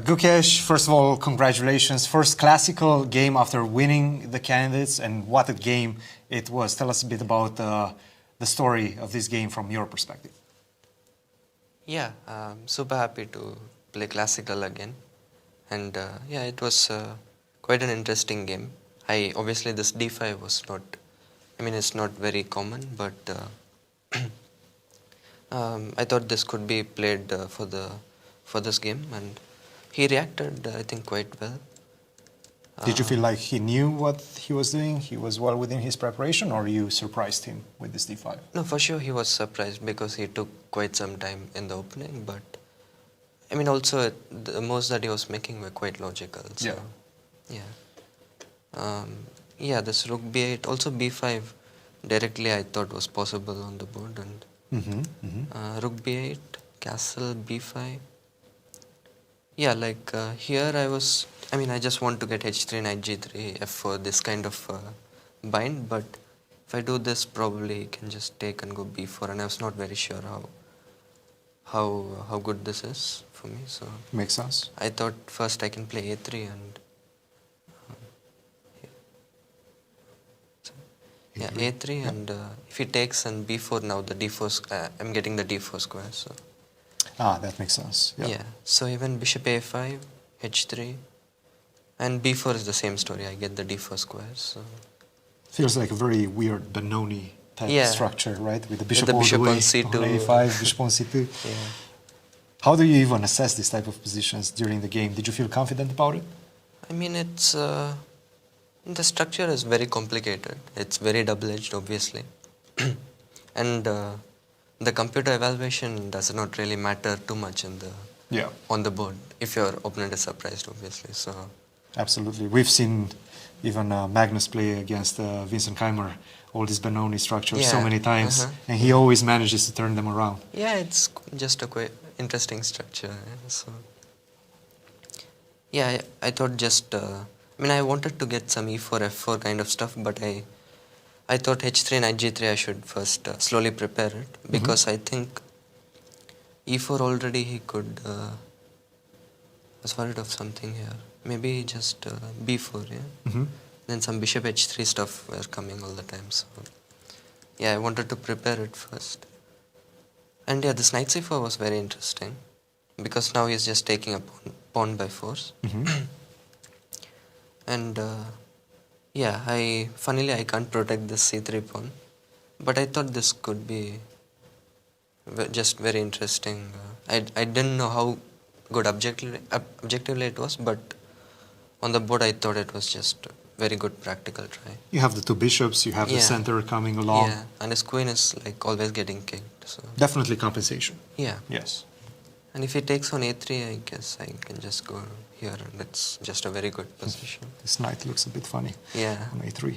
Gukesh, first of all, congratulations. First classical game after winning the candidates, and what a game it was. Tell us a bit about the story of this game from your perspective. Yeah, I'm super happy to play classical again. And yeah, it was quite an interesting game. Obviously this d5 was not, it's not very common, but I thought this could be played for this game, and he reacted, I think, quite well. Did you feel like he knew what he was doing? He was well within his preparation, or you surprised him with this d5? No, for sure he was surprised because he took quite some time in the opening, but also the moves that he was making were quite logical. So, yeah, this rook b8, also b5 directly I thought was possible on the board, and rook b8, castle b5. Yeah, like here I just want to get h3, knight g3, f4, this kind of bind, but if I do this, probably I can just take and go b4, and I was not very sure how good this is for me. So makes sense. I thought first I can play a3 and a3, and if he takes and b4, now the d4 I'm getting the d4 square. So that makes sense. Yeah. So even bishop a5, h3, and b4 is the same story. I get the d4 square. So feels like a very weird Benoni type structure, right? With the bishop, on c2, on a5, bishop on c2. Yeah. How do you even assess this type of positions during the game? Did you feel confident about it? It's the structure is very complicated. It's very double-edged, obviously, and the computer evaluation does not really matter too much on the board if your opponent is surprised, obviously. So absolutely, we've seen even Magnus play against Vincent Keimer, all these Benoni structures so many times, and he always manages to turn them around. Yeah, it's just a quite interesting structure. So yeah, I thought just I wanted to get some e4, f4 kind of stuff, but I thought h3, knight g3 I should first slowly prepare it, because I think e4 already he could. I was worried of something here. Maybe just b4, yeah. Then some bishop h3 stuff were coming all the time. So yeah, I wanted to prepare it first. And yeah, this knight c4 was very interesting, because now he's just taking a pawn by force. And funnily I can't protect this c3 pawn, but I thought this could be just very interesting. I didn't know how good objectively it was, but on the board I thought it was just a very good practical try. You have the two bishops, you have the center coming along. Yeah, and his queen is like always getting kicked. So definitely compensation. Yeah. Yes. And if he takes on a3, I guess I can just go here, and it's just a very good position. This knight looks a bit funny. Yeah. On a3.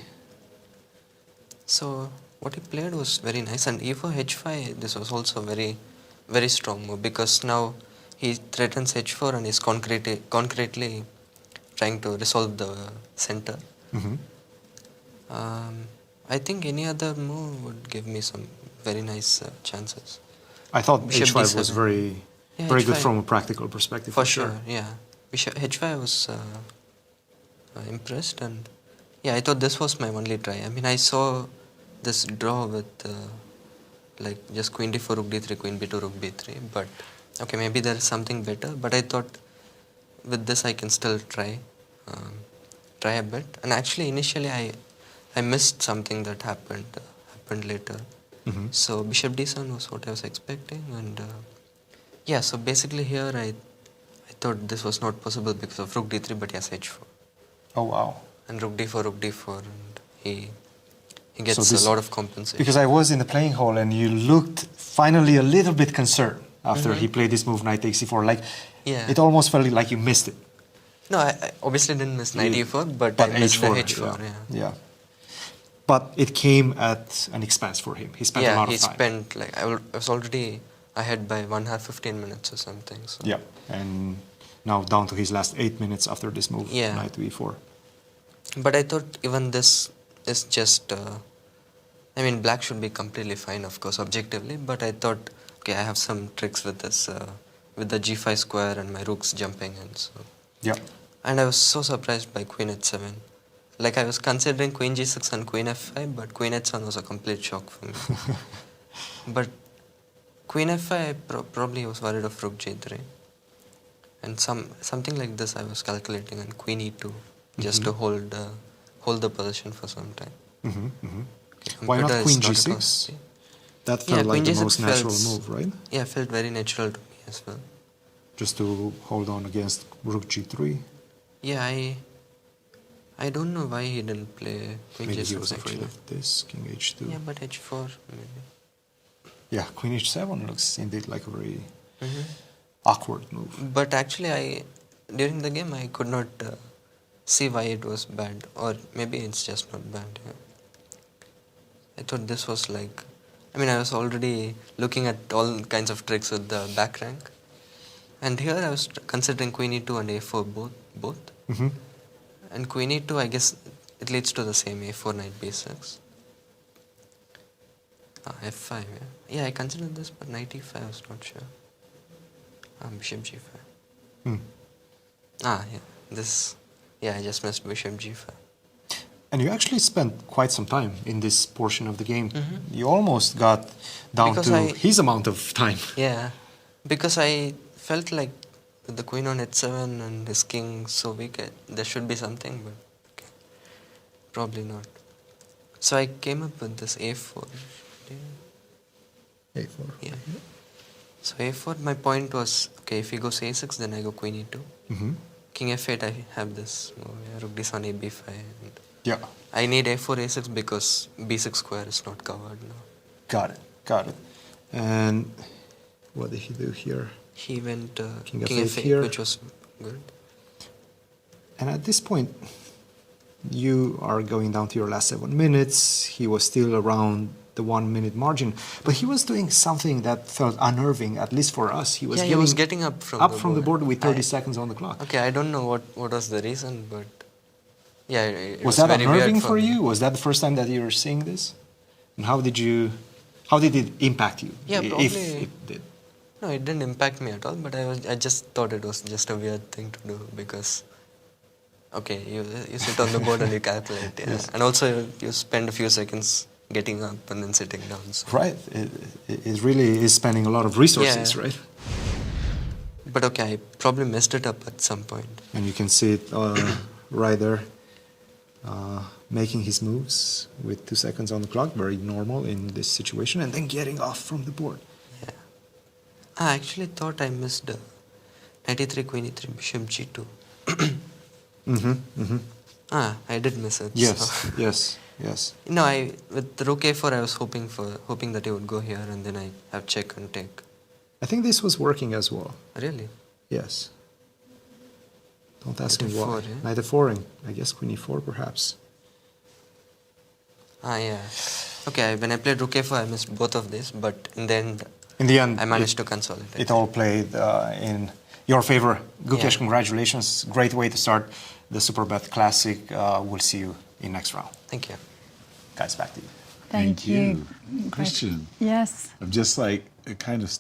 So what he played was very nice, and e4, h5, this was also very, very strong move, because now he threatens h4 and is concretely trying to resolve the center. I think any other move would give me some very nice chances. I thought h5 was very good from a practical perspective. For sure, yeah. Bishop h5 was impressed, and yeah, I thought this was my only try. I saw this draw with like just queen d4, rook d3, queen b2, rook b3, but okay, maybe there is something better. But I thought with this I can still try a bit. And actually, initially I missed something that happened later. So bishop d7 was what I was expecting, and yeah. So basically here I thought this was not possible because of rook d3, but yes, h4. Oh wow! And rook d4, and he gets a lot of compensation. Because I was in the playing hall, and you looked finally a little bit concerned after he played this move, knight takes e4. Like, it almost felt like you missed it. No, I obviously didn't miss knight e4, but I missed the h4. Yeah. But it came at an expense for him. He spent a lot of time. He spent, like, I was already ahead by 15 minutes or something. So. Yeah, and now down to his last 8 minutes after this move, knight to e4. But I thought even this is just, black should be completely fine, of course, objectively, but I thought, okay, I have some tricks with this with the g5 square and my rooks jumping in. So. Yeah. And I was so surprised by queen h7. Like I was considering queen g6 and queen f5, but queen h7 was a complete shock for me. But queen f5, I probably was worried of rook g3. And something like this I was calculating, and queen e2, just to hold the position for some time. Okay, Why not computer queen is not a g6? That felt like queen the g6 most natural felt- move, right? Yeah, felt very natural to me as well. Just to hold on against rook g3. Yeah, I don't know why he didn't play queen Maybe g6 he was afraid actually. of this, king h2. Yeah, but h4 maybe. Yeah, queen h7 looks indeed like a very awkward move. But actually, during the game I could not see why it was bad, or maybe it's just not bad. Yeah. I thought this was like, I was already looking at all kinds of tricks with the back rank, and here I was considering queen e2 and a4 both. And queen e2, I guess it leads to the same a4 knight b6. F5, yeah, I considered this, but knight e5 I was not sure. Bishop g5. I just missed bishop g5. And you actually spent quite some time in this portion of the game. You almost got down Because to his amount of time. Yeah, because I felt like with the queen on h7 and his king so weak, there should be something, but okay, probably not. So I came up with this a4. a4. Yeah. So a4, my point was, okay, if he goes a6, then I go queen e2. King f8, I have this move, rook d on a b5. And Yeah. I need a4, a6 because b6 square is not covered now. Got it. And what did he do here? He went King king f8 f8, here. which was good. And at this point, you are going down to your last 7 minutes. He was still around the 1 minute margin, but he was doing something that felt unnerving, at least for us. He was getting up from the board with 30 seconds on the clock. Okay, I don't know what was the reason, but yeah, it Was that very unnerving weird for me. you? Was that the first time that you were seeing this? And how did it impact you? Yeah, if probably. it did. No, it didn't impact me at all, but I just thought it was just a weird thing to do because, okay, you sit on the board and you calculate, yeah. Yes. And also you spend a few seconds getting up and then sitting down. So. Right. It really is spending a lot of resources, Yeah. right? But okay, I probably messed it up at some point. And you can see it right there, making his moves with 2 seconds on the clock, very normal in this situation, and then getting off from the board. Yeah. I actually thought I missed knight e3, queen e3, bishop g2. I did miss it. Yes, So. yes. No, with the rook a4, I was hoping that he would go here, and then I have check and take. I think this was working as well. Really? Yes. Don't ask Knight me why. f4, yeah? Knight f4, and I guess queen e4 perhaps. Yeah. Okay, when I played rook a4, I missed both of these, but in the end, I managed to consolidate. It all played in your favor. Gukesh, Yeah. congratulations. Great way to start the Superbet Classic. We'll see you in next round. Thank you. Guys, back to you. Thank you. Christian, Yes. I'm just like, it kind of